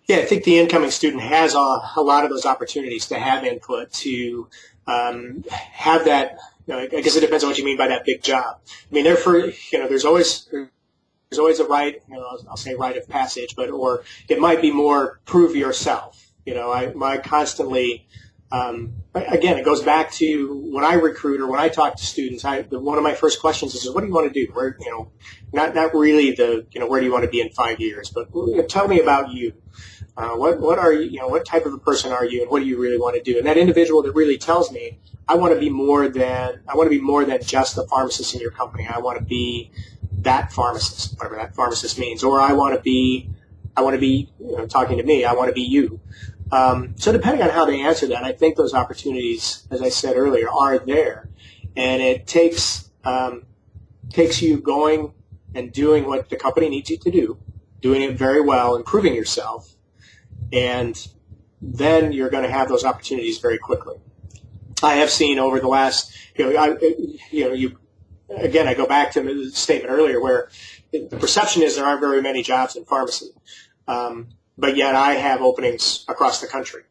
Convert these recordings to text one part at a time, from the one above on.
Yeah, I think the incoming student has a lot of those opportunities to have input, to have that. I guess it depends on what you mean by that big job. I mean, there's always a rite, I'll say rite of passage, but or it might be more prove yourself. I constantly, again, it goes back to when I recruit or when I talk to students. One of my first questions is, what do you want to do? Not really where do you want to be in 5 years, but tell me about you. What are you? What type of a person are you, and what do you really want to do? And that individual that really tells me, I want to be more than just the pharmacist in your company. I want to be that pharmacist, whatever that pharmacist means, or I want to be, talking to me. I want to be you. So depending on how they answer that, I think those opportunities, as I said earlier, are there, and it takes you going and doing what the company needs you to do, doing it very well, improving yourself. And then you're going to have those opportunities very quickly. I have seen over the last, again, I go back to the statement earlier where the perception is there aren't very many jobs in pharmacy, but yet I have openings across the country.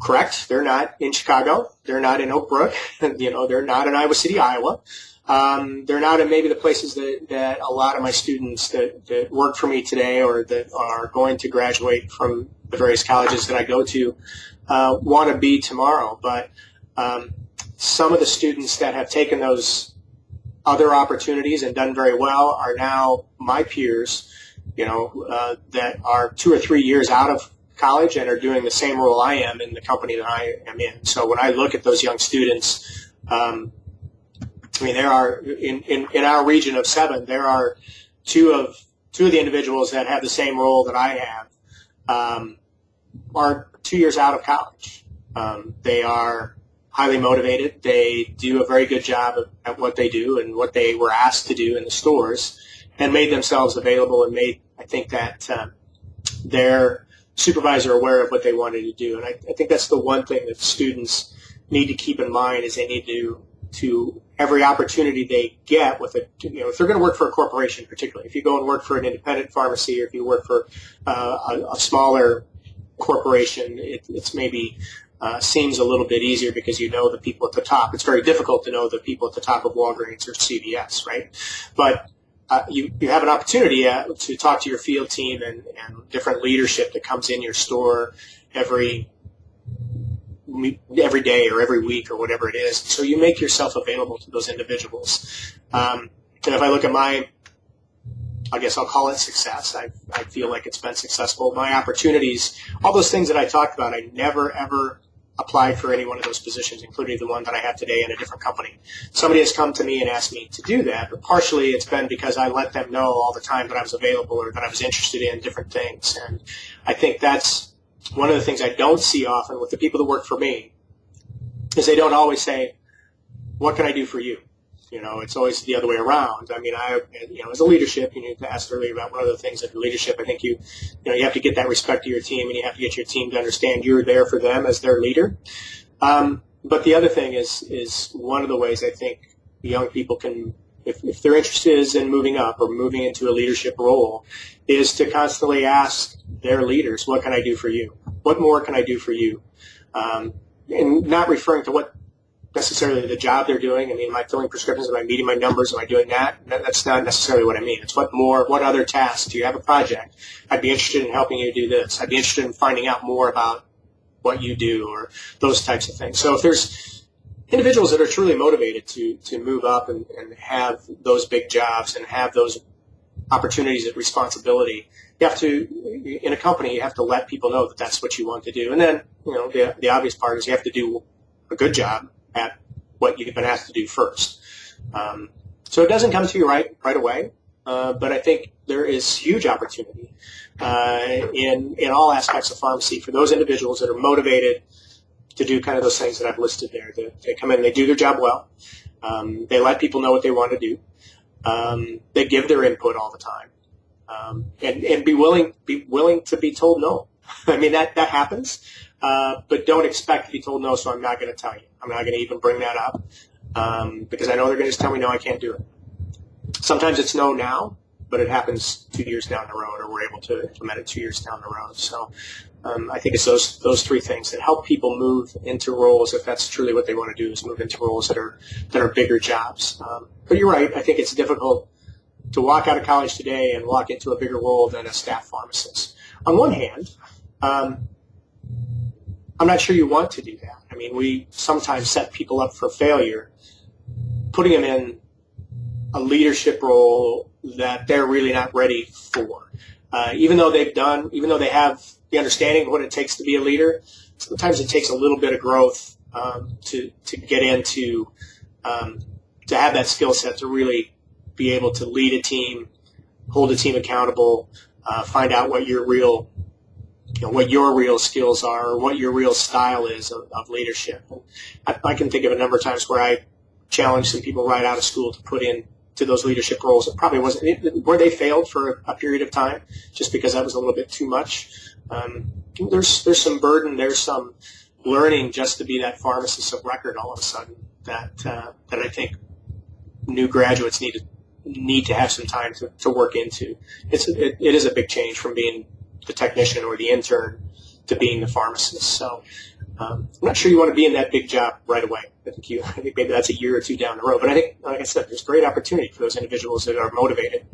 Correct? They're not in Chicago. They're not in Oak Brook. They're not in Iowa City, Iowa. They're not in maybe the places that a lot of my students that work for me today or that are going to graduate from the various colleges that I go to want to be tomorrow. But some of the students that have taken those other opportunities and done very well are now my peers, that are 2 or 3 years out of college and are doing the same role I am in the company that I am in. So when I look at those young students, there are in our region of 7, there are two of the individuals that have the same role that I have are 2 years out of college. They are highly motivated. They do a very good job at what they do and what they were asked to do in the stores, and made themselves available and made, I think, that their supervisor aware of what they wanted to do. And I think that's the one thing that students need to keep in mind is they need to every opportunity they get with it, if they're going to work for a corporation, particularly if you go and work for an independent pharmacy or if you work for a smaller corporation, it's maybe seems a little bit easier because you know the people at the top. It's very difficult to know the people at the top of Walgreens or CVS, right? But you have an opportunity to talk to your field team and different leadership that comes in your store every day or every week or whatever it is. So you make yourself available to those individuals. And if I look at I guess I'll call it success. I feel like it's been successful. My opportunities, all those things that I talked about, I never, ever applied for any one of those positions, including the one that I have today in a different company. Somebody has come to me and asked me to do that, but partially it's been because I let them know all the time that I was available or that I was interested in different things. And I think that's one of the things I don't see often with the people that work for me is they don't always say, what can I do for you? It's always the other way around. I mean, as a leadership, you need to ask earlier about one of the things of leadership. I think you have to get that respect to your team, and you have to get your team to understand you're there for them as their leader. But the other thing is one of the ways I think young people can, if they're interested in moving up or moving into a leadership role, is to constantly ask their leaders, what can I do for you? What more can I do for you? And not referring to what necessarily the job they're doing. I mean, am I filling prescriptions? Am I meeting my numbers? Am I doing that? That's not necessarily what I mean. It's what other tasks? Do you have a project? I'd be interested in helping you do this. I'd be interested in finding out more about what you do or those types of things. So if there's individuals that are truly motivated to move up and have those big jobs and have those opportunities of responsibility, you have to, in a company, you have to let people know that that's what you want to do. And then, the obvious part is you have to do a good job at what you've been asked to do first. So it doesn't come to you right away, but I think there is huge opportunity in all aspects of pharmacy for those individuals that are motivated to do kind of those things that I've listed there. They come in, they do their job well, they let people know what they want to do, they give their input all the time, and be willing to be told no. I mean, that happens. But don't expect to be told no, so I'm not going to tell you. I'm not going to even bring that up because I know they're going to just tell me, no, I can't do it. Sometimes it's no now, but it happens 2 years down the road, or we're able to implement it 2 years down the road. So I think it's those three things that help people move into roles, if that's truly what they want to do, is move into roles that are bigger jobs. But you're right. I think it's difficult to walk out of college today and walk into a bigger role than a staff pharmacist. On one hand, I'm not sure you want to do that. I mean, we sometimes set people up for failure, putting them in a leadership role that they're really not ready for. Even though they have the understanding of what it takes to be a leader, sometimes it takes a little bit of growth to get into, to have that skill set to really be able to lead a team, hold a team accountable, find out what your real skills are, or what your real style is of leadership. I can think of a number of times where I challenged some people right out of school to put in to those leadership roles. It probably wasn't where they failed for a period of time, just because that was a little bit too much. There's some burden, there's some learning just to be that pharmacist of record all of a sudden that I think new graduates need to have some time to work into. It is a big change from being the technician or the intern to being the pharmacist. So I'm not sure you want to be in that big job right away. I think maybe that's a year or two down the road. But I think, like I said, there's great opportunity for those individuals that are motivated.